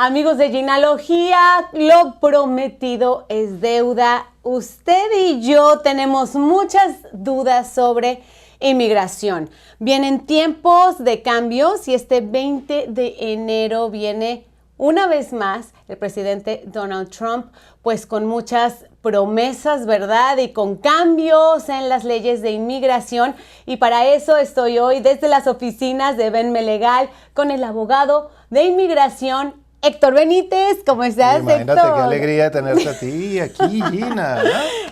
Amigos de Genealogía, lo prometido es deuda. Usted y yo tenemos muchas dudas sobre inmigración. Vienen tiempos de cambios y este 20 de enero viene una vez más el presidente Donald Trump, pues con muchas promesas, ¿verdad? Y con cambios en las leyes de inmigración. Y para eso estoy hoy desde las oficinas de Venme Legal con el abogado de inmigración Héctor Benítez. ¿Cómo estás, Imagínate, Héctor? qué alegría de tenerte a ti aquí, Gina.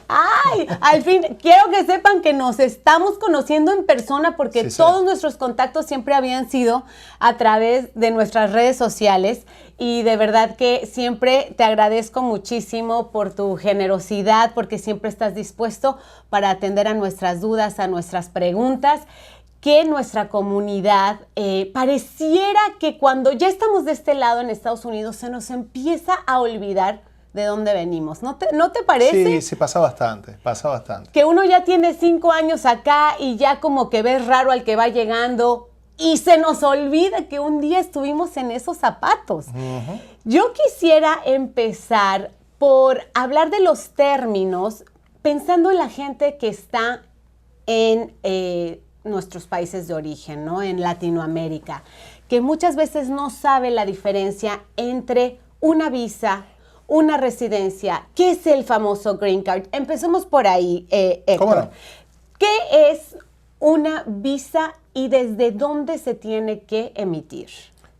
Ay, al fin, quiero que sepan que nos estamos conociendo en persona porque todos nuestros contactos siempre habían sido a través de nuestras redes sociales y de verdad que siempre te agradezco muchísimo por tu generosidad, porque siempre estás dispuesto para atender a nuestras dudas, a nuestras preguntas, que nuestra comunidad pareciera que cuando ya estamos de este lado en Estados Unidos se nos empieza a olvidar de dónde venimos. ¿No te parece? Sí, pasa bastante, pasa bastante. Que uno ya tiene 5 años acá y ya como que ves raro al que va llegando y se nos olvida que un día estuvimos en esos zapatos. Yo quisiera empezar por hablar de los términos pensando en la gente que está en nuestros países de origen, ¿no? En Latinoamérica, que muchas veces no sabe la diferencia entre una visa, una residencia. ¿Qué es el famoso Green Card? Empecemos por ahí, Héctor. ¿Cómo no? ¿Qué es una visa y desde dónde se tiene que emitir?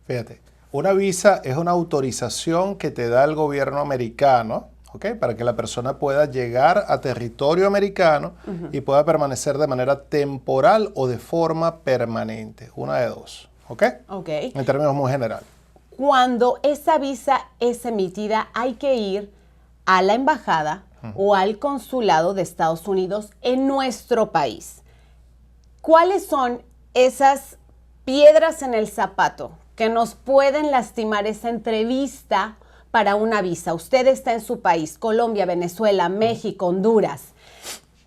Fíjate, una visa es una autorización que te da el gobierno americano, ¿ok? Para que la persona pueda llegar a territorio americano y pueda permanecer de manera temporal o de forma permanente. Una de dos, ¿ok? Ok. En términos muy generales. Cuando esa visa es emitida, hay que ir a la embajada o al consulado de Estados Unidos en nuestro país. ¿Cuáles son esas piedras en el zapato que nos pueden lastimar esa entrevista para una visa? Usted está en su país, Colombia, Venezuela, México, Honduras,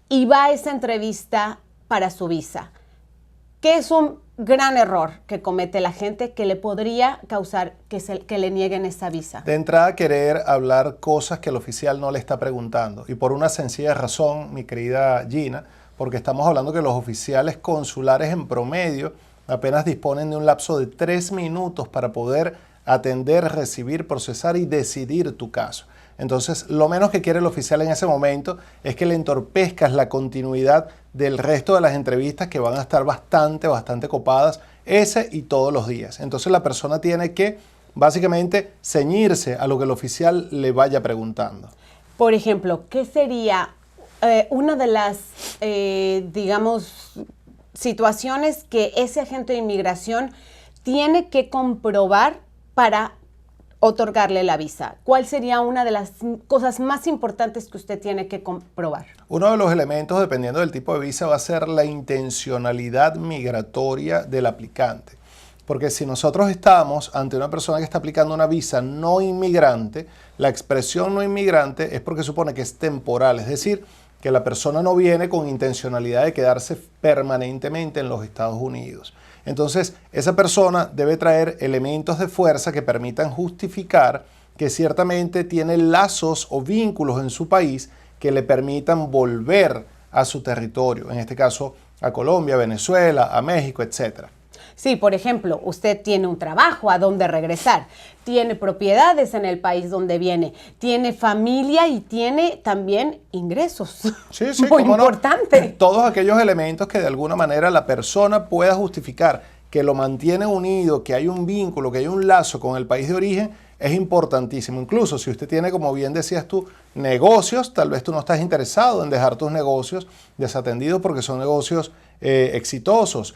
y va a esa entrevista para su visa. ¿Qué es un gran error que comete la gente que le podría causar que le nieguen esa visa? De entrada, querer hablar cosas que el oficial no le está preguntando. Y por una sencilla razón, mi querida Gina, porque estamos hablando que los oficiales consulares en promedio apenas disponen de un lapso de 3 minutos para poder atender, recibir, procesar y decidir tu caso. Entonces, lo menos que quiere el oficial en ese momento es que le entorpezcas la continuidad del resto de las entrevistas que van a estar bastante copadas ese y todos los días. Entonces, la persona tiene que básicamente ceñirse a lo que el oficial le vaya preguntando. Por ejemplo, ¿qué sería una de las, digamos, situaciones que ese agente de inmigración tiene que comprobar para otorgarle la visa? ¿Cuál sería una de las cosas más importantes que usted tiene que comprobar? Uno de los elementos, dependiendo del tipo de visa, va a ser la intencionalidad migratoria del aplicante. Porque si nosotros estamos ante una persona que está aplicando una visa no inmigrante, la expresión no inmigrante es porque supone que es temporal, es decir, que la persona no viene con intencionalidad de quedarse permanentemente en los Estados Unidos. Entonces, esa persona debe traer elementos de fuerza que permitan justificar que ciertamente tiene lazos o vínculos en su país que le permitan volver a su territorio, en este caso a Colombia, Venezuela, a México, etc. Sí, por ejemplo, usted tiene un trabajo a donde regresar, tiene propiedades en el país donde viene, tiene familia y tiene también ingresos. Sí, muy importante. No. Todos aquellos elementos que de alguna manera la persona pueda justificar que lo mantiene unido, que hay un vínculo, que hay un lazo con el país de origen, es importantísimo. Incluso si usted tiene, como bien decías tú, negocios, tal vez tú no estás interesado en dejar tus negocios desatendidos porque son negocios exitosos.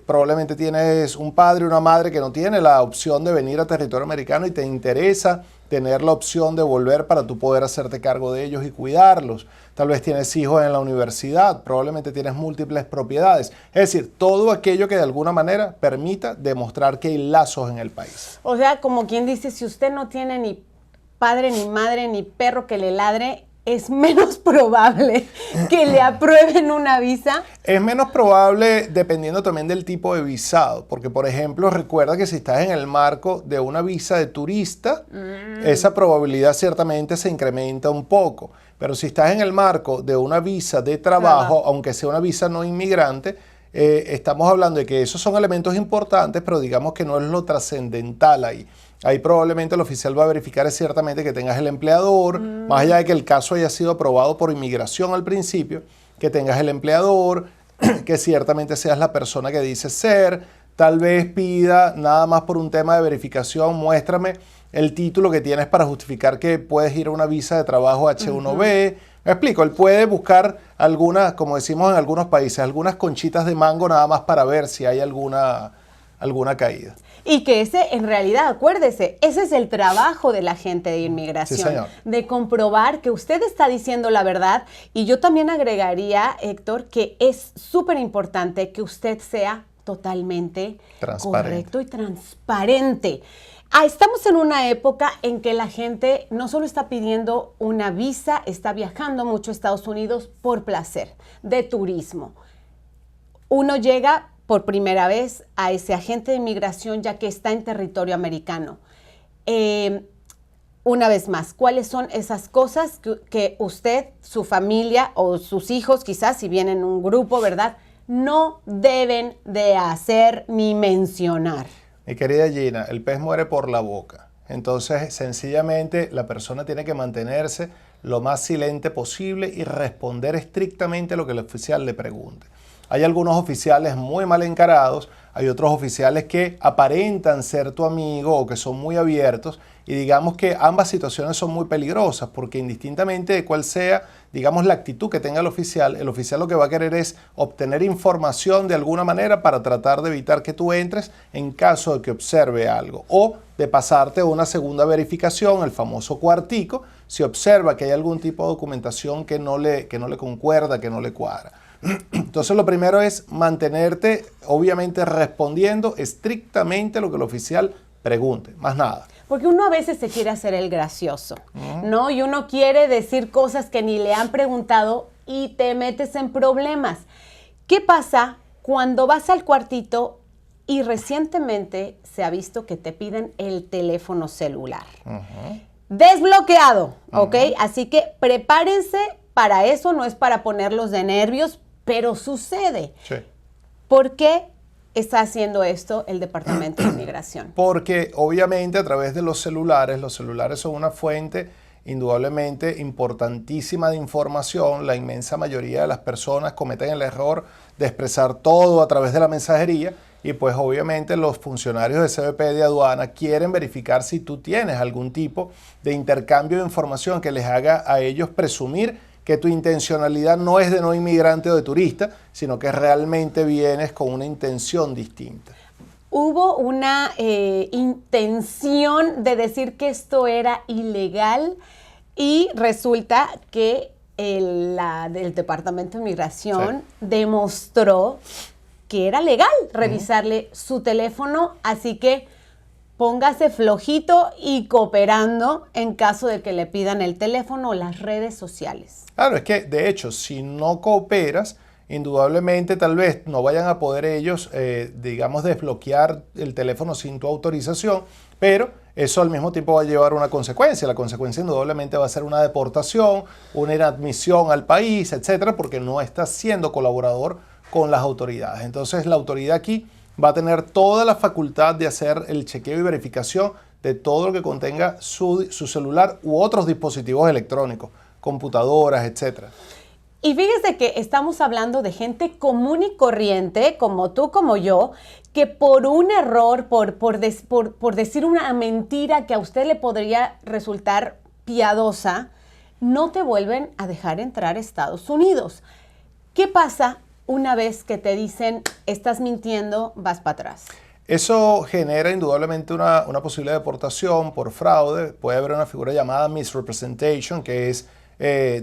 Probablemente tienes un padre o una madre que no tiene la opción de venir a territorio americano y te interesa tener la opción de volver para tú poder hacerte cargo de ellos y cuidarlos. Tal vez tienes hijos en la universidad, probablemente tienes múltiples propiedades. Es decir, todo aquello que de alguna manera permita demostrar que hay lazos en el país. O sea, como quien dice, si usted no tiene ni padre, ni madre, ni perro que le ladre, ¿es menos probable que le aprueben una visa? Es menos probable dependiendo también del tipo de visado, porque por ejemplo recuerda que si estás en el marco de una visa de turista, esa probabilidad ciertamente se incrementa un poco, pero si estás en el marco de una visa de trabajo, aunque sea una visa no inmigrante, estamos hablando de que esos son elementos importantes, pero digamos que no es lo trascendental ahí. Ahí probablemente el oficial va a verificar ciertamente que tengas el empleador, más allá de que el caso haya sido aprobado por inmigración al principio, que tengas el empleador, que ciertamente seas la persona que dices ser, tal vez pida nada más por un tema de verificación, muéstrame el título que tienes para justificar que puedes ir a una visa de trabajo H1B. Me explico, él puede buscar algunas, como decimos en algunos países, algunas conchitas de mango nada más para ver si hay alguna caída. Y que ese, en realidad, acuérdese, ese es el trabajo de la gente de inmigración, Sí, señor. de comprobar que usted está diciendo la verdad. Y yo también agregaría, Héctor, que es súper importante que usted sea totalmente correcto y transparente. Estamos en una época en que la gente no solo está pidiendo una visa, está viajando mucho a Estados Unidos por placer, de turismo. Uno llega por primera vez a ese agente de inmigración ya que está en territorio americano. Una vez más, ¿cuáles son esas cosas que usted, su familia o sus hijos, quizás si vienen en un grupo, ¿verdad?, no deben de hacer ni mencionar? Mi querida Gina, el pez muere por la boca. Entonces, sencillamente, la persona tiene que mantenerse lo más silente posible y responder estrictamente lo que el oficial le pregunte. Hay algunos oficiales muy mal encarados, hay otros oficiales que aparentan ser tu amigo o que son muy abiertos, y digamos que ambas situaciones son muy peligrosas porque indistintamente de cuál sea, digamos, la actitud que tenga el oficial lo que va a querer es obtener información de alguna manera para tratar de evitar que tú entres en caso de que observe algo, o de pasarte una segunda verificación, el famoso cuartico, si observa que hay algún tipo de documentación que no le concuerda, que no le cuadra. Entonces lo primero es mantenerte obviamente respondiendo estrictamente lo que el oficial pregunte, más nada. Porque uno a veces se quiere hacer el gracioso, ¿no? Y uno quiere decir cosas que ni le han preguntado y te metes en problemas. ¿Qué pasa cuando vas al cuartito y recientemente se ha visto que te piden el teléfono celular? Desbloqueado, ¿ok? Así que prepárense para eso, no es para ponerlos de nervios, pero sucede. Sí. ¿Por qué está haciendo esto el Departamento de Inmigración? Porque obviamente a través de los celulares son una fuente indudablemente importantísima de información. La inmensa mayoría de las personas cometen el error de expresar todo a través de la mensajería y pues obviamente los funcionarios de CBP de aduana quieren verificar si tú tienes algún tipo de intercambio de información que les haga a ellos presumir que tu intencionalidad no es de no inmigrante o de turista, sino que realmente vienes con una intención distinta. Hubo una intención de decir que esto era ilegal y resulta que el Departamento de Inmigración demostró que era legal revisarle su teléfono, así que póngase flojito y cooperando en caso de que le pidan el teléfono o las redes sociales. Claro, es que de hecho, si no cooperas, indudablemente tal vez no vayan a poder ellos, digamos, desbloquear el teléfono sin tu autorización, pero eso al mismo tiempo va a llevar una consecuencia. La consecuencia indudablemente va a ser una deportación, una inadmisión al país, etcétera, porque no estás siendo colaborador con las autoridades. Entonces, la autoridad aquí va a tener toda la facultad de hacer el chequeo y verificación de todo lo que contenga su celular u otros dispositivos electrónicos, computadoras, etcétera. Y fíjese que estamos hablando de gente común y corriente, como tú, como yo, que por un error, por decir una mentira que a usted le podría resultar piadosa, no te vuelven a dejar entrar a Estados Unidos. ¿Qué pasa una vez que te dicen, estás mintiendo, vas para atrás? Eso genera indudablemente una posible deportación por fraude. Puede haber una figura llamada misrepresentation, que es,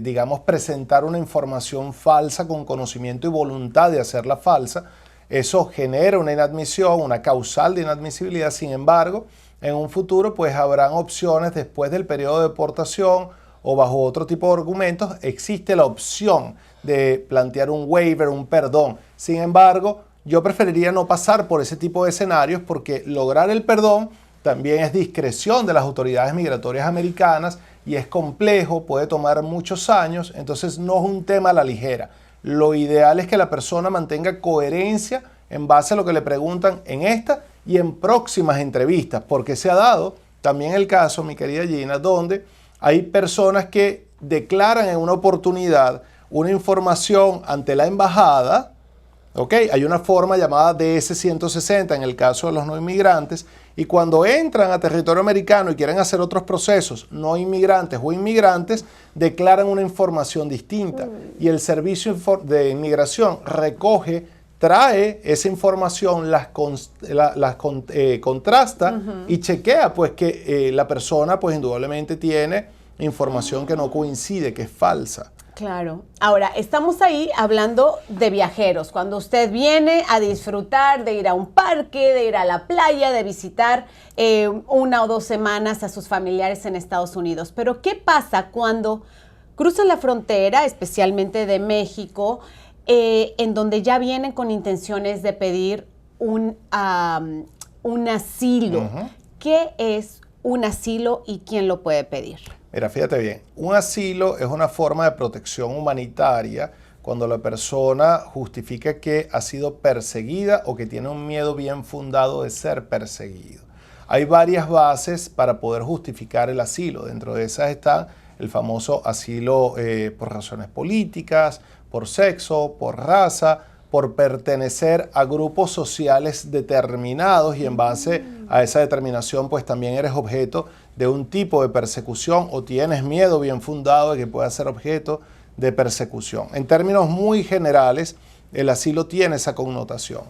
digamos, presentar una información falsa con conocimiento y voluntad de hacerla falsa. Eso genera una inadmisión, una causal de inadmisibilidad. Sin embargo, en un futuro pues habrán opciones después del periodo de deportación o bajo otro tipo de argumentos, existe la opción de plantear un waiver, un perdón. Sin embargo, yo preferiría no pasar por ese tipo de escenarios porque lograr el perdón también es discreción de las autoridades migratorias americanas y es complejo, puede tomar muchos años, entonces no es un tema a la ligera. Lo ideal es que la persona mantenga coherencia en base a lo que le preguntan en esta y en próximas entrevistas, porque se ha dado también el caso, mi querida Gina, donde hay personas que declaran en una oportunidad una información ante la embajada, ¿ok? Hay una forma llamada DS-160 en el caso de los no inmigrantes, y cuando entran a territorio americano y quieren hacer otros procesos, no inmigrantes o inmigrantes, declaran una información distinta. Y el servicio de inmigración recoge, trae esa información, las contrasta y chequea pues que la persona pues indudablemente tiene información que no coincide, que es falsa. Claro. Ahora, estamos ahí hablando de viajeros. Cuando usted viene a disfrutar de ir a un parque, de ir a la playa, de visitar 1 o 2 semanas a sus familiares en Estados Unidos. Pero, ¿qué pasa cuando cruzan la frontera, especialmente de México, en donde ya vienen con intenciones de pedir un asilo? ¿Qué es un asilo y quién lo puede pedir? Mira, fíjate bien, un asilo es una forma de protección humanitaria cuando la persona justifica que ha sido perseguida o que tiene un miedo bien fundado de ser perseguido. Hay varias bases para poder justificar el asilo. Dentro de esas está el famoso asilo por razones políticas, por sexo, por raza, por pertenecer a grupos sociales determinados y en base a esa determinación pues también eres objeto de un tipo de persecución o tienes miedo bien fundado de que pueda ser objeto de persecución. En términos muy generales, el asilo tiene esa connotación.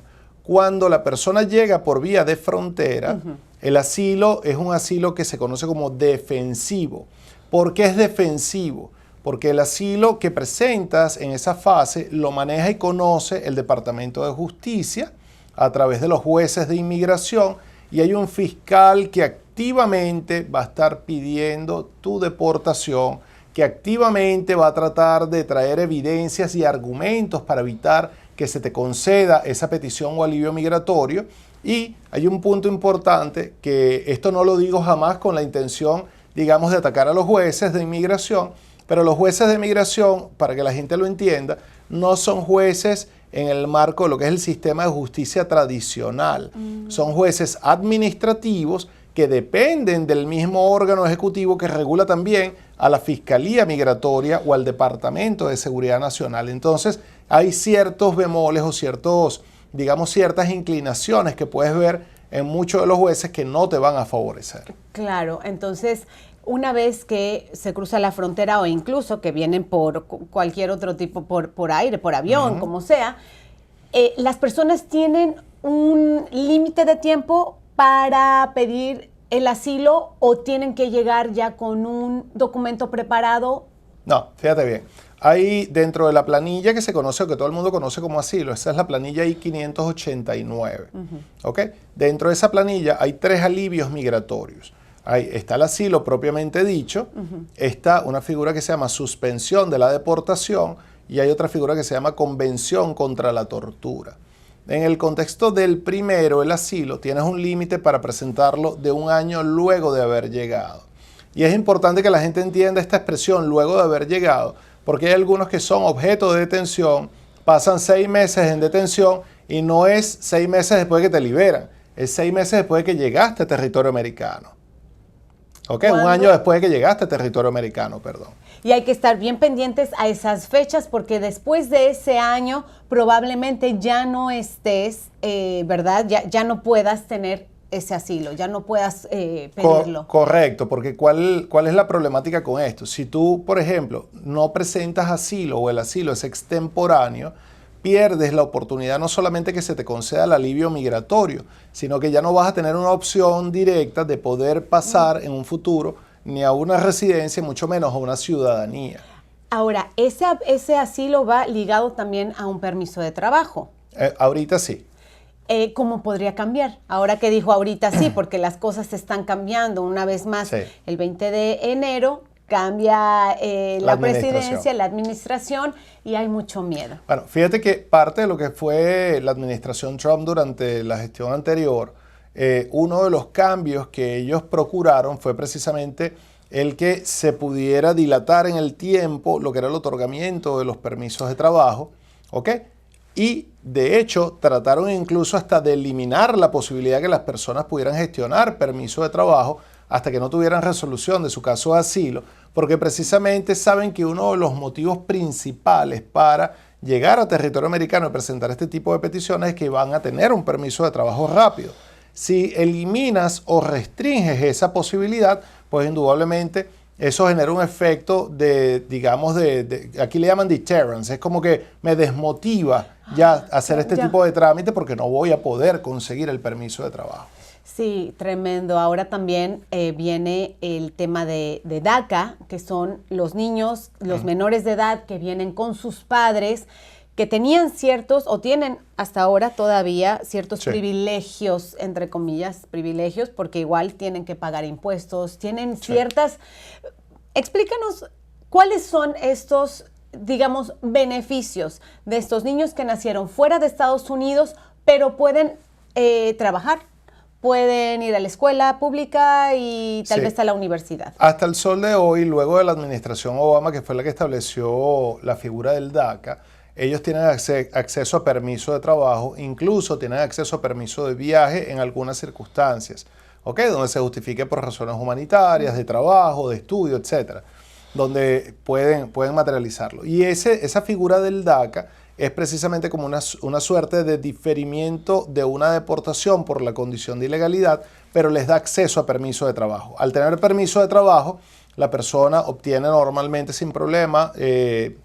Cuando la persona llega por vía de frontera, el asilo es un asilo que se conoce como defensivo. ¿Por qué es defensivo? Porque el asilo que presentas en esa fase lo maneja y conoce el Departamento de Justicia a través de los jueces de inmigración y hay un fiscal que activamente va a estar pidiendo tu deportación, que activamente va a tratar de traer evidencias y argumentos para evitar que se te conceda esa petición o alivio migratorio. Y hay un punto importante, que esto no lo digo jamás con la intención, digamos, de atacar a los jueces de inmigración, pero los jueces de inmigración, para que la gente lo entienda, no son jueces en el marco de lo que es el sistema de justicia tradicional. Son jueces administrativos que dependen del mismo órgano ejecutivo que regula también a la Fiscalía Migratoria o al Departamento de Seguridad Nacional. Entonces, hay ciertos bemoles o ciertas inclinaciones que puedes ver en muchos de los jueces que no te van a favorecer. Claro, entonces, una vez que se cruza la frontera o incluso que vienen por cualquier otro tipo, por aire, por avión, como sea, las personas tienen un límite de tiempo para pedir el asilo o tienen que llegar ya con un documento preparado. No, fíjate bien. Hay dentro de la planilla que se conoce o que todo el mundo conoce como asilo, esa es la planilla I-589. ¿Ok? Dentro de esa planilla hay 3 alivios migratorios. Ahí está el asilo propiamente dicho, está una figura que se llama suspensión de la deportación y hay otra figura que se llama convención contra la tortura. En el contexto del primero, el asilo, tienes un límite para presentarlo de 1 año luego de haber llegado. Y es importante que la gente entienda esta expresión, luego de haber llegado, porque hay algunos que son objeto de detención, pasan 6 meses en detención y no es 6 meses después de que te liberan, es 6 meses después de que llegaste a territorio americano. ¿Ok? 1 año después de que llegaste a territorio americano, perdón. Y hay que estar bien pendientes a esas fechas porque después de ese año probablemente ya no estés, ¿verdad? Ya no puedas tener ese asilo, ya no puedas pedirlo. Correcto, porque ¿cuál es la problemática con esto? Si tú, por ejemplo, no presentas asilo o el asilo es extemporáneo, pierdes la oportunidad no solamente que se te conceda el alivio migratorio, sino que ya no vas a tener una opción directa de poder pasar en un futuro ni a una residencia, mucho menos a una ciudadanía. Ahora, ese asilo va ligado también a un permiso de trabajo. Ahorita sí. ¿Cómo podría cambiar? Ahora que dijo ahorita sí, porque las cosas están cambiando una vez más. Sí. El 20 de enero cambia la administración. presidencia, la administración, y hay mucho miedo. Bueno, fíjate que parte de lo que fue la administración Trump durante la gestión anterior, uno de los cambios que ellos procuraron fue precisamente el que se pudiera dilatar en el tiempo lo que era el otorgamiento de los permisos de trabajo, ¿ok? Y de hecho trataron incluso hasta de eliminar la posibilidad que las personas pudieran gestionar permisos de trabajo hasta que no tuvieran resolución de su caso de asilo, porque precisamente saben que uno de los motivos principales para llegar a territorio americano y presentar este tipo de peticiones es que van a tener un permiso de trabajo rápido. Si eliminas o restringes esa posibilidad, pues indudablemente eso genera un efecto de, digamos, aquí le llaman deterrence, es como que me desmotiva ya hacer este tipo de trámite porque no voy a poder conseguir el permiso de trabajo. Sí, tremendo. Ahora también viene el tema de DACA, que son los niños, los menores de edad que vienen con sus padres, que tenían ciertos, o tienen hasta ahora todavía ciertos privilegios, entre comillas, privilegios, porque igual tienen que pagar impuestos, tienen ciertas... Explícanos cuáles son estos, digamos, beneficios de estos niños que nacieron fuera de Estados Unidos, pero pueden trabajar, pueden ir a la escuela pública y tal vez a la universidad. Hasta el sol de hoy, luego de la administración Obama, que fue la que estableció la figura del DACA, ellos tienen acceso a permiso de trabajo, incluso tienen acceso a permiso de viaje en algunas circunstancias, ¿ok? Donde se justifique por razones humanitarias, de trabajo, de estudio, etcétera, donde pueden materializarlo. Y esa figura del DACA es precisamente como una suerte de diferimiento de una deportación por la condición de ilegalidad, pero les da acceso a permiso de trabajo. Al tener permiso de trabajo, la persona obtiene normalmente sin problema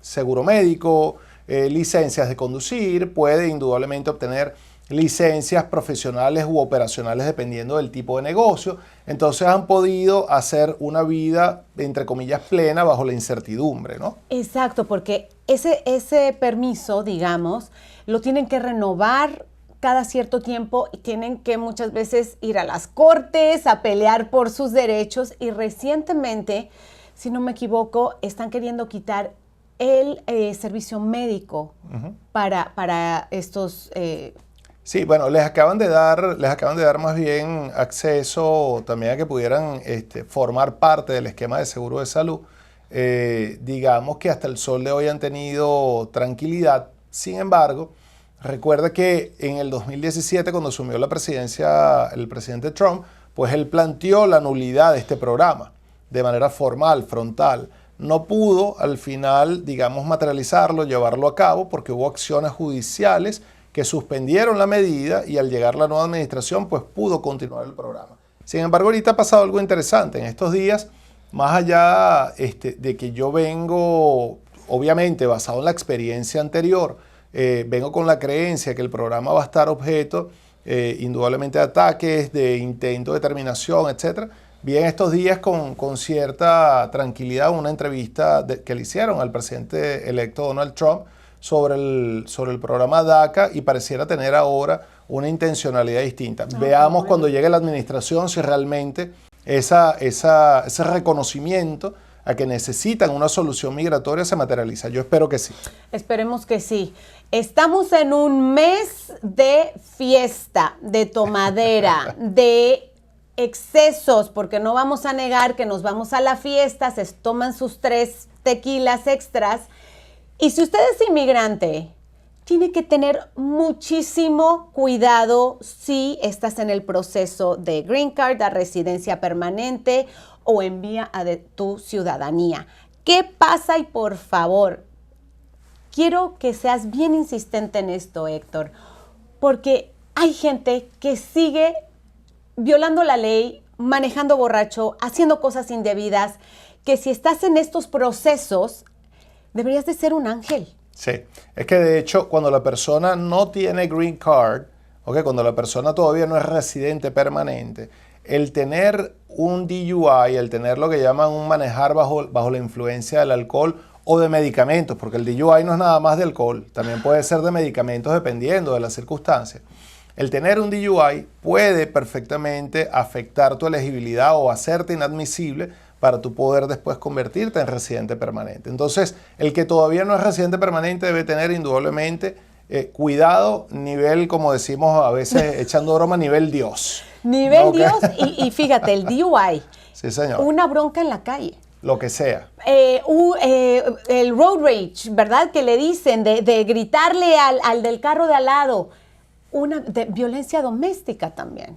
seguro médico, licencias de conducir, puede indudablemente obtener licencias profesionales u operacionales dependiendo del tipo de negocio. Entonces han podido hacer una vida, entre comillas, plena bajo la incertidumbre, ¿no? Exacto, porque ese permiso, digamos, lo tienen que renovar cada cierto tiempo y tienen que muchas veces ir a las cortes a pelear por sus derechos, y recientemente, si no me equivoco, están queriendo quitar el servicio médico para estos... Sí, bueno, les acaban de dar más bien acceso también a que pudieran formar parte del esquema de seguro de salud. Digamos que hasta el sol de hoy han tenido tranquilidad. Sin embargo, recuerda que en el 2017, cuando asumió la presidencia el presidente Trump, pues él planteó la nulidad de este programa de manera formal, frontal. No pudo al final, digamos, materializarlo, llevarlo a cabo, porque hubo acciones judiciales que suspendieron la medida y al llegar la nueva administración, pues pudo continuar el programa. Sin embargo, ahorita ha pasado algo interesante. En estos días, más allá de que yo vengo, obviamente, basado en la experiencia anterior, vengo con la creencia que el programa va a estar objeto, indudablemente, de ataques, de intento de terminación, etc. Vi en estos días con cierta tranquilidad una entrevista que le hicieron al presidente electo Donald Trump sobre el programa DACA, y pareciera tener ahora una intencionalidad distinta. Veamos cuando llegue la administración si realmente ese reconocimiento a que necesitan una solución migratoria se materializa. Yo espero que sí. Esperemos que sí. Estamos en un mes de fiesta, de tomadera, de excesos, porque no vamos a negar que nos vamos a la fiesta, se toman sus 3 tequilas extras. Y si usted es inmigrante, tiene que tener muchísimo cuidado si estás en el proceso de Green Card, de residencia permanente o en vía de tu ciudadanía. ¿Qué pasa? Y por favor, quiero que seas bien insistente en esto, Héctor, porque hay gente que sigue violando la ley, manejando borracho, haciendo cosas indebidas, que si estás en estos procesos, deberías de ser un ángel. Sí, es que de hecho cuando la persona no tiene Green Card, cuando la persona todavía no es residente permanente, el tener un DUI, el tener lo que llaman un manejar bajo la influencia del alcohol o de medicamentos, porque el DUI no es nada más de alcohol, también puede ser de medicamentos dependiendo de las circunstancias. El tener un DUI puede perfectamente afectar tu elegibilidad o hacerte inadmisible para tú poder después convertirte en residente permanente. Entonces, el que todavía no es residente permanente debe tener indudablemente cuidado, nivel, como decimos a veces echando broma, nivel Dios. Nivel ¿No? Dios y fíjate, el DUI. Sí, señor. Una bronca en la calle. Lo que sea. El road rage, ¿verdad? Que le dicen de gritarle al del carro de al lado. De violencia doméstica también.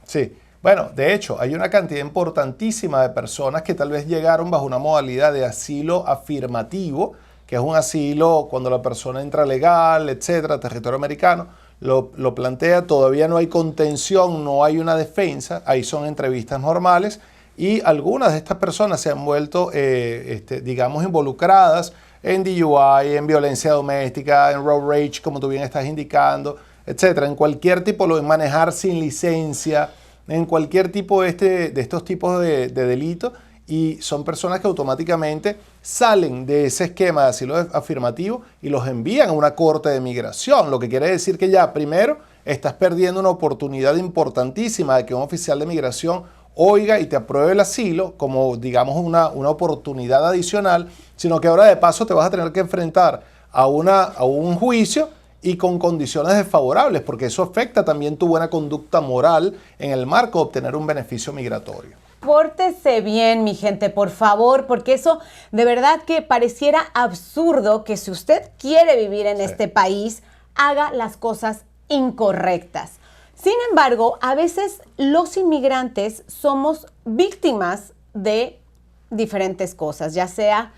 Sí. Bueno, de hecho, hay una cantidad importantísima de personas que tal vez llegaron bajo una modalidad de asilo afirmativo, que es un asilo cuando la persona entra legal, etcétera, territorio americano, lo plantea, todavía no hay contención, no hay una defensa, ahí son entrevistas normales y algunas de estas personas se han vuelto, digamos, involucradas en DUI, en violencia doméstica, en road rage, como tú bien estás indicando, etcétera, en cualquier tipo, en manejar sin licencia, en cualquier tipo de estos tipos de delitos, y son personas que automáticamente salen de ese esquema de asilo afirmativo y los envían a una corte de migración, lo que quiere decir que ya primero estás perdiendo una oportunidad importantísima de que un oficial de migración oiga y te apruebe el asilo como, digamos, una oportunidad adicional, sino que ahora de paso te vas a tener que enfrentar a un juicio y con condiciones desfavorables, porque eso afecta también tu buena conducta moral en el marco de obtener un beneficio migratorio. Pórtese bien, mi gente, por favor, porque eso de verdad que pareciera absurdo que si usted quiere vivir en este país, haga las cosas incorrectas. Sin embargo, a veces los inmigrantes somos víctimas de diferentes cosas, ya sea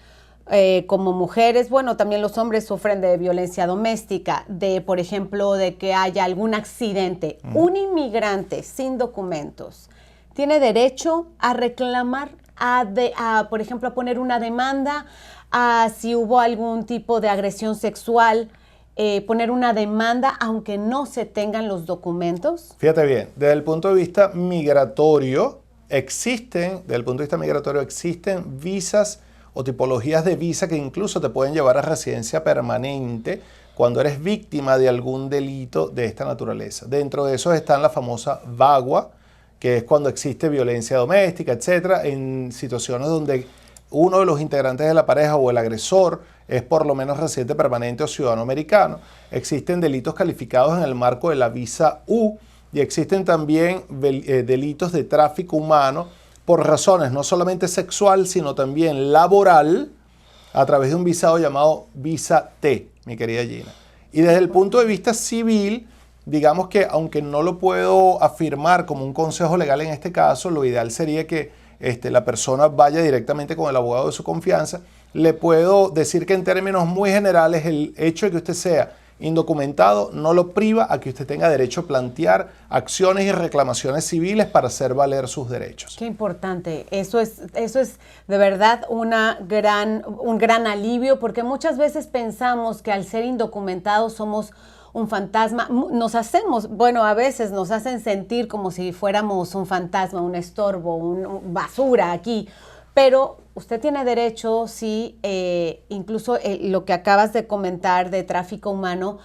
como mujeres, bueno, también los hombres sufren de violencia doméstica, por ejemplo, de que haya algún accidente. Un inmigrante sin documentos tiene derecho a reclamar, por ejemplo, a poner una demanda, si hubo algún tipo de agresión sexual, poner una demanda aunque no se tengan los documentos. Fíjate bien, desde el punto de vista migratorio, existen visas o tipologías de visa que incluso te pueden llevar a residencia permanente cuando eres víctima de algún delito de esta naturaleza. Dentro de esos están la famosa VAWA, que es cuando existe violencia doméstica, etcétera, en situaciones donde uno de los integrantes de la pareja o el agresor es por lo menos residente permanente o ciudadano americano. Existen delitos calificados en el marco de la visa U y existen también delitos de tráfico humano por razones no solamente sexual, sino también laboral, a través de un visado llamado visa T, mi querida Gina. Y desde el punto de vista civil, digamos que aunque no lo puedo afirmar como un consejo legal en este caso, lo ideal sería que la persona vaya directamente con el abogado de su confianza. Le puedo decir que en términos muy generales el hecho de que usted sea indocumentado no lo priva a que usted tenga derecho a plantear acciones y reclamaciones civiles para hacer valer sus derechos. Qué importante. Eso es de verdad un gran alivio, porque muchas veces pensamos que al ser indocumentados somos un fantasma. A veces nos hacen sentir como si fuéramos un fantasma, un estorbo, un basura aquí. Pero usted tiene derecho, sí, incluso lo que acabas de comentar de tráfico humano,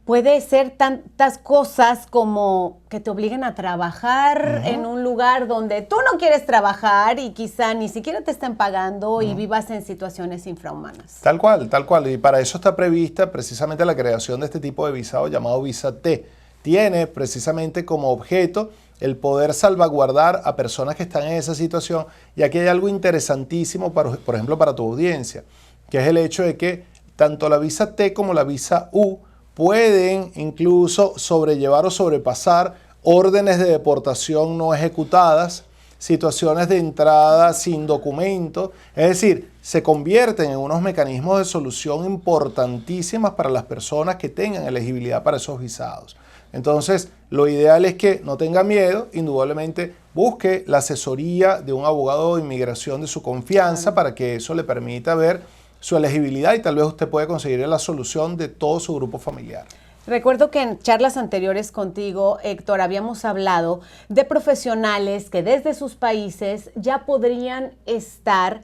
puede ser tantas cosas como que te obliguen a trabajar en un lugar donde tú no quieres trabajar y quizá ni siquiera te estén pagando y vivas en situaciones infrahumanas. Tal cual. Y para eso está prevista precisamente la creación de este tipo de visado llamado visa T. Tiene precisamente como objeto el poder salvaguardar a personas que están en esa situación. Y aquí hay algo interesantísimo, por ejemplo, para tu audiencia, que es el hecho de que tanto la visa T como la visa U pueden incluso sobrellevar o sobrepasar órdenes de deportación no ejecutadas, situaciones de entrada sin documento. Es decir, se convierten en unos mecanismos de solución importantísimas para las personas que tengan elegibilidad para esos visados. Entonces, lo ideal es que no tenga miedo, indudablemente busque la asesoría de un abogado de inmigración de su confianza para que eso le permita ver su elegibilidad y tal vez usted pueda conseguir la solución de todo su grupo familiar. Recuerdo que en charlas anteriores contigo, Héctor, habíamos hablado de profesionales que desde sus países ya podrían estar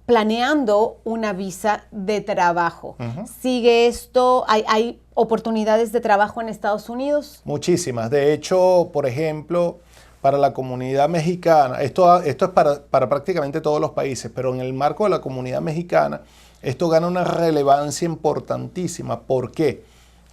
planeando una visa de trabajo. ¿Sigue esto? ¿Hay oportunidades de trabajo en Estados Unidos? Muchísimas. De hecho, por ejemplo, para la comunidad mexicana, esto es para prácticamente todos los países, pero en el marco de la comunidad mexicana, esto gana una relevancia importantísima. ¿Por qué?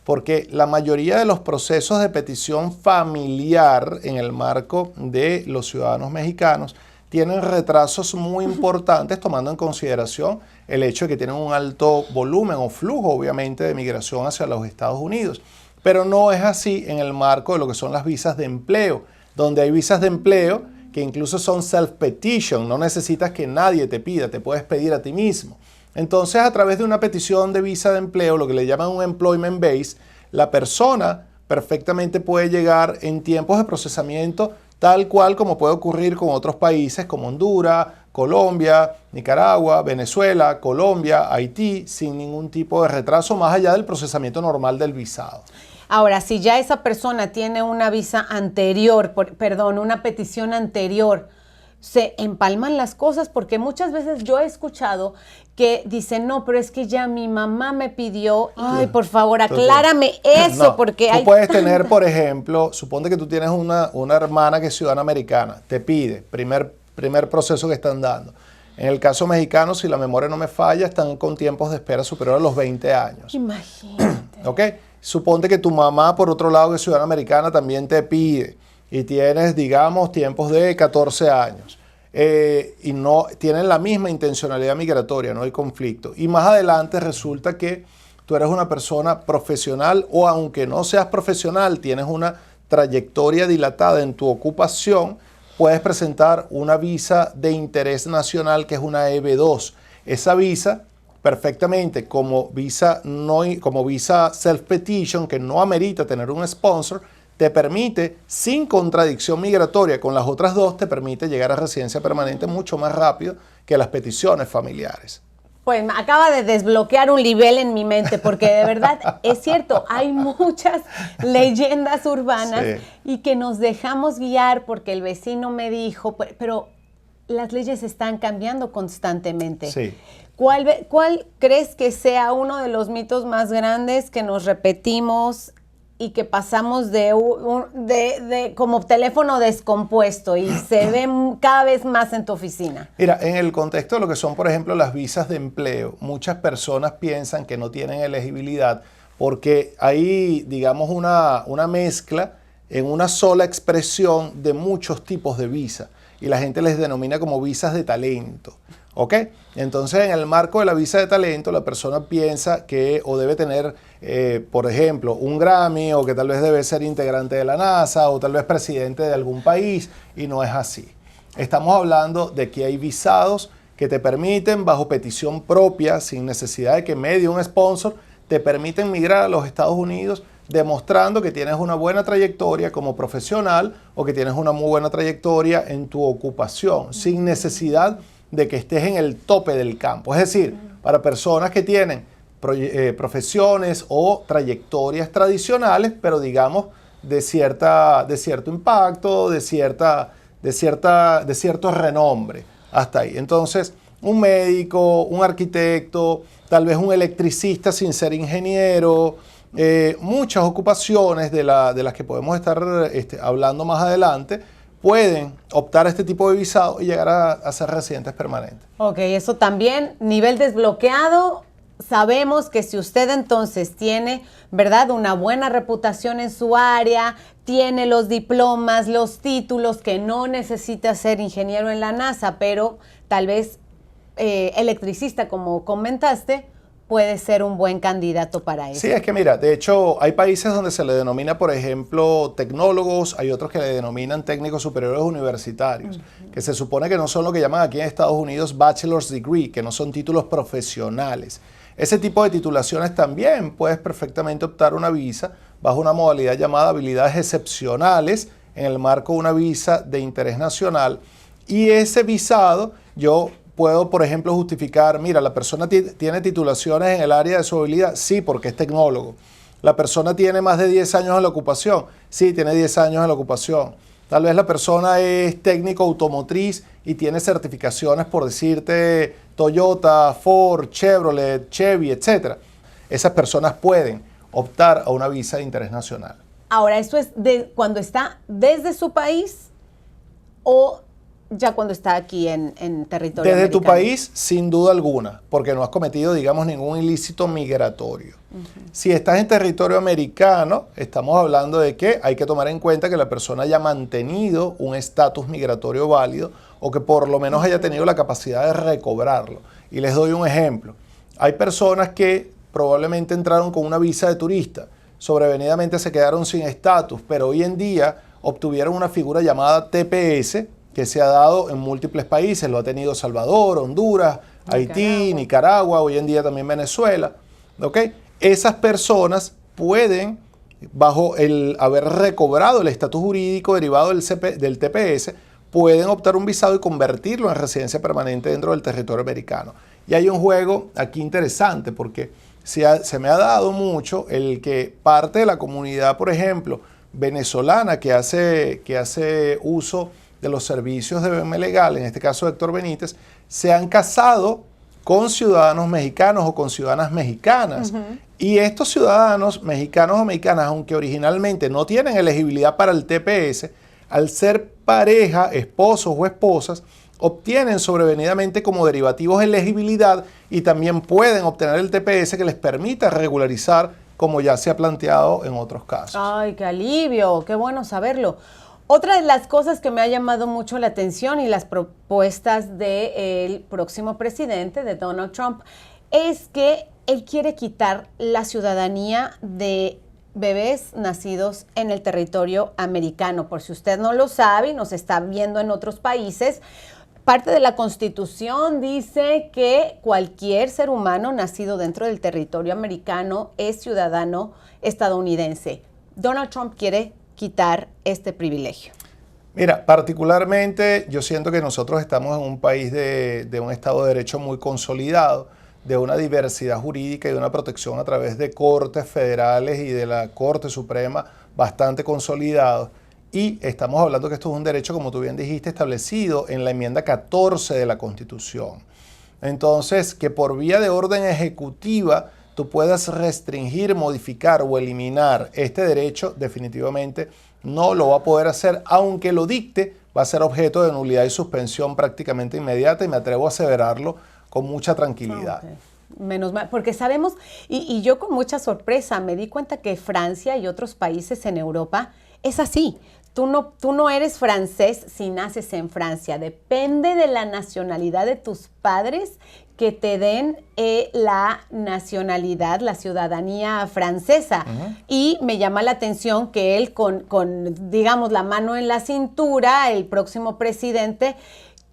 Porque la mayoría de los procesos de petición familiar en el marco de los ciudadanos mexicanos tienen retrasos muy importantes, tomando en consideración el hecho de que tienen un alto volumen o flujo, obviamente, de migración hacia los Estados Unidos. Pero no es así en el marco de lo que son las visas de empleo, donde hay visas de empleo que incluso son self-petition, no necesitas que nadie te pida, te puedes pedir a ti mismo. Entonces, a través de una petición de visa de empleo, lo que le llaman un employment base, la persona perfectamente puede llegar en tiempos de procesamiento tal cual como puede ocurrir con otros países como Honduras, Colombia, Nicaragua, Venezuela, Colombia, Haití, sin ningún tipo de retraso más allá del procesamiento normal del visado. Ahora, si ya esa persona tiene una visa anterior, una petición anterior, se empalman las cosas, porque muchas veces yo he escuchado que dicen, no, pero es que ya mi mamá me pidió, ay, por favor, aclárame eso, no, porque tú puedes tener, por ejemplo, suponte que tú tienes una hermana que es ciudadana americana, te pide, primer proceso que están dando. En el caso mexicano, si la memoria no me falla, están con tiempos de espera superior a los 20 años. Imagínate. ¿Ok? Suponte que tu mamá, por otro lado, que es ciudadana americana, también te pide y tienes, digamos, tiempos de 14 años y no tienen la misma intencionalidad migratoria, no hay conflicto. Y más adelante resulta que tú eres una persona profesional o aunque no seas profesional, tienes una trayectoria dilatada en tu ocupación, puedes presentar una visa de interés nacional que es una EB2. Esa visa perfectamente como visa self-petition, que no amerita tener un sponsor, te permite, sin contradicción migratoria con las otras dos, te permite llegar a residencia permanente mucho más rápido que las peticiones familiares. Pues me acaba de desbloquear un nivel en mi mente, porque de verdad es cierto, hay muchas leyendas urbanas y que nos dejamos guiar porque el vecino me dijo, pero las leyes están cambiando constantemente. Sí. ¿Cuál crees que sea uno de los mitos más grandes que nos repetimos y que pasamos de como teléfono descompuesto y se ve cada vez más en tu oficina? Mira, en el contexto de lo que son, por ejemplo, las visas de empleo, muchas personas piensan que no tienen elegibilidad porque hay, digamos, una mezcla en una sola expresión de muchos tipos de visa y la gente les denomina como visas de talento. ¿Ok? Entonces, en el marco de la visa de talento, la persona piensa que o debe tener, por ejemplo, un Grammy o que tal vez debe ser integrante de la NASA o tal vez presidente de algún país y no es así. Estamos hablando de que hay visados que te permiten, bajo petición propia, sin necesidad de que medie un sponsor, te permiten migrar a los Estados Unidos demostrando que tienes una buena trayectoria como profesional o que tienes una muy buena trayectoria en tu ocupación, sin necesidad de que estés en el tope del campo. Es decir, para personas que tienen profesiones o trayectorias tradicionales, pero digamos de cierto impacto, de cierto renombre, hasta ahí. Entonces, un médico, un arquitecto, tal vez un electricista sin ser ingeniero, muchas ocupaciones de las que podemos estar hablando más adelante, pueden optar a este tipo de visado y llegar a ser residentes permanentes. Ok, eso también, nivel desbloqueado. Sabemos que si usted entonces tiene, ¿verdad?, una buena reputación en su área, tiene los diplomas, los títulos, que no necesita ser ingeniero en la NASA, pero tal vez electricista, como comentaste, puede ser un buen candidato para eso. Sí, es que mira, de hecho hay países donde se le denomina, por ejemplo, tecnólogos, hay otros que le denominan técnicos superiores universitarios, que se supone que no son lo que llaman aquí en Estados Unidos bachelor's degree, que no son títulos profesionales. Ese tipo de titulaciones también puedes perfectamente optar una visa bajo una modalidad llamada habilidades excepcionales en el marco de una visa de interés nacional, y ese visado yo puedo, por ejemplo, justificar, mira, la persona tiene titulaciones en el área de su habilidad, sí, porque es tecnólogo. La persona tiene más de 10 años en la ocupación, sí, tiene 10 años en la ocupación. Tal vez la persona es técnico automotriz y tiene certificaciones, por decirte, Toyota, Ford, Chevrolet, Chevy, etc. Esas personas pueden optar a una visa de interés nacional. Ahora, ¿esto es cuando está desde su país o ya cuando está aquí en territorio Desde americano? tu país, sin duda alguna, porque no has cometido, digamos, ningún ilícito migratorio. Si estás en territorio americano, estamos hablando de que hay que tomar en cuenta que la persona haya mantenido un estatus migratorio válido o que por lo menos haya tenido la capacidad de recobrarlo. Y les doy un ejemplo. Hay personas que probablemente entraron con una visa de turista, sobrevenidamente se quedaron sin estatus, pero hoy en día obtuvieron una figura llamada TPS, que se ha dado en múltiples países, lo ha tenido Salvador, Honduras, Haití, Nicaragua, hoy en día también Venezuela. ¿Okay? Esas personas pueden, bajo el haber recobrado el estatus jurídico derivado del TPS, pueden optar un visado y convertirlo en residencia permanente dentro del territorio americano. Y hay un juego aquí interesante porque se me ha dado mucho el que parte de la comunidad, por ejemplo, venezolana que hace uso de los servicios de BM Legal, en este caso Héctor Benítez, se han casado con ciudadanos mexicanos o con ciudadanas mexicanas. Y estos ciudadanos mexicanos o mexicanas, aunque originalmente no tienen elegibilidad para el TPS, al ser pareja, esposos o esposas, obtienen sobrevenidamente como derivativos elegibilidad y también pueden obtener el TPS que les permita regularizar, como ya se ha planteado en otros casos. ¡Ay, qué alivio! ¡Qué bueno saberlo! Otra de las cosas que me ha llamado mucho la atención y las propuestas del próximo presidente, de Donald Trump, es que él quiere quitar la ciudadanía de bebés nacidos en el territorio americano. Por si usted no lo sabe y nos está viendo en otros países, parte de la Constitución dice que cualquier ser humano nacido dentro del territorio americano es ciudadano estadounidense. Donald Trump quiere quitar este privilegio. Mira, particularmente yo siento que nosotros estamos en un país de un Estado de Derecho muy consolidado, de una diversidad jurídica y de una protección a través de cortes federales y de la Corte Suprema bastante consolidados. Y estamos hablando que esto es un derecho, como tú bien dijiste, establecido en la enmienda 14 de la Constitución. Entonces, que por vía de orden ejecutiva tú puedas restringir, modificar o eliminar este derecho, definitivamente no lo va a poder hacer, aunque lo dicte, va a ser objeto de nulidad y suspensión prácticamente inmediata y me atrevo a aseverarlo con mucha tranquilidad. Okay. Menos mal, porque sabemos, y yo con mucha sorpresa me di cuenta que Francia y otros países en Europa es así. Tú no eres francés si naces en Francia. Depende de la nacionalidad de tus padres que te den la nacionalidad, la ciudadanía francesa. Y me llama la atención que él con, digamos, la mano en la cintura, el próximo presidente,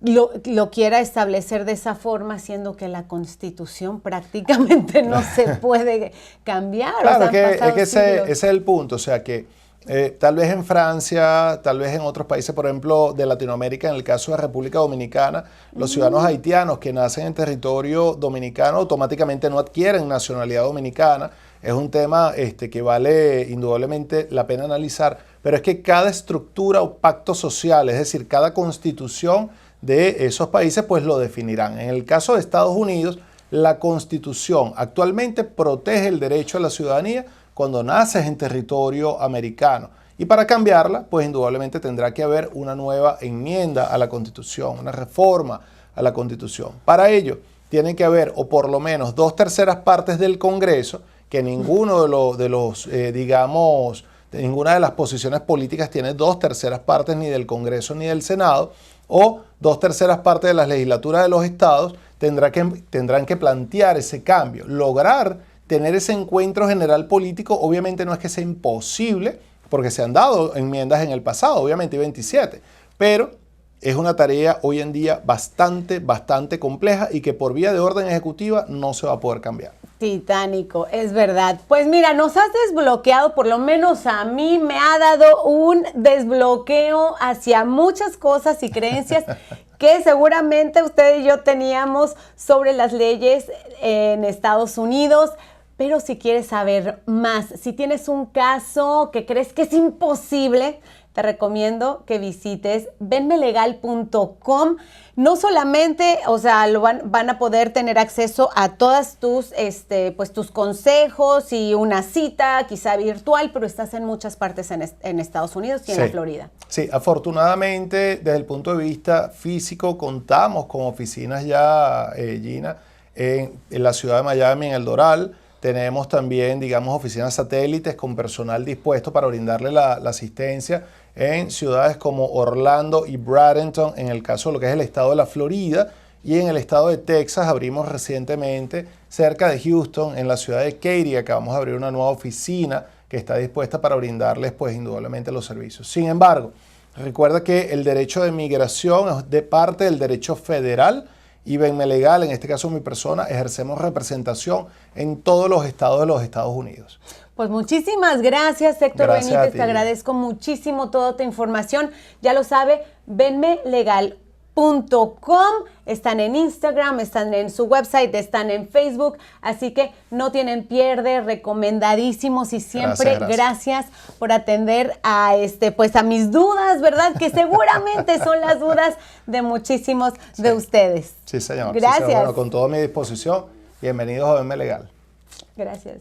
lo quiera establecer de esa forma, siendo que la Constitución prácticamente no se puede cambiar. Claro, o sea, es que ese es el punto, o sea que tal vez en Francia, tal vez en otros países, por ejemplo, de Latinoamérica, en el caso de República Dominicana, los ciudadanos haitianos que nacen en territorio dominicano automáticamente no adquieren nacionalidad dominicana. Es un tema que vale indudablemente la pena analizar, pero es que cada estructura o pacto social, es decir, cada constitución de esos países, pues lo definirán. En el caso de Estados Unidos, la Constitución actualmente protege el derecho a la ciudadanía cuando naces en territorio americano. Y para cambiarla, pues indudablemente tendrá que haber una nueva enmienda a la Constitución, una reforma a la Constitución. Para ello, tiene que haber, o por lo menos 2/3 partes del Congreso, que ninguno de ninguna de las posiciones políticas tiene 2/3 partes ni del Congreso ni del Senado, o 2/3 partes de las legislaturas de los estados tendrán que plantear ese cambio. Lograr tener ese encuentro general político obviamente no es que sea imposible, porque se han dado enmiendas en el pasado, obviamente hay 27, pero es una tarea hoy en día bastante compleja y que por vía de orden ejecutiva no se va a poder cambiar. Titánico, es verdad. Pues mira, nos has desbloqueado, por lo menos a mí me ha dado un desbloqueo hacia muchas cosas y creencias que seguramente usted y yo teníamos sobre las leyes en Estados Unidos. Pero si quieres saber más, si tienes un caso que crees que es imposible, te recomiendo que visites venmelegal.com. No solamente, o sea, van a poder tener acceso a todas tus, pues, tus consejos y una cita, quizá virtual, pero estás en muchas partes en Estados Unidos y en la Florida. Sí, afortunadamente, desde el punto de vista físico, contamos con oficinas ya, Gina, en la ciudad de Miami, en El Doral. Tenemos también, digamos, oficinas satélites con personal dispuesto para brindarle la asistencia en ciudades como Orlando y Bradenton, en el caso de lo que es el estado de la Florida, y en el estado de Texas abrimos recientemente, cerca de Houston, en la ciudad de Katy, acabamos de abrir una nueva oficina que está dispuesta para brindarles, pues, indudablemente los servicios. Sin embargo, recuerda que el derecho de migración es de parte del derecho federal, y Venme Legal, en este caso mi persona, ejercemos representación en todos los estados de los Estados Unidos. Pues muchísimas gracias, Héctor Benítez. Te agradezco muchísimo toda tu información. Ya lo sabe, venmelegal.com. Están en Instagram, están en su website, están en Facebook, así que no tienen pierde, recomendadísimos y siempre gracias por atender a pues a mis dudas, ¿verdad? Que seguramente son las dudas de muchísimos de ustedes. Sí, señor. Gracias. Sí, señor. Bueno, con toda mi disposición, bienvenidos a Venme Legal. Gracias.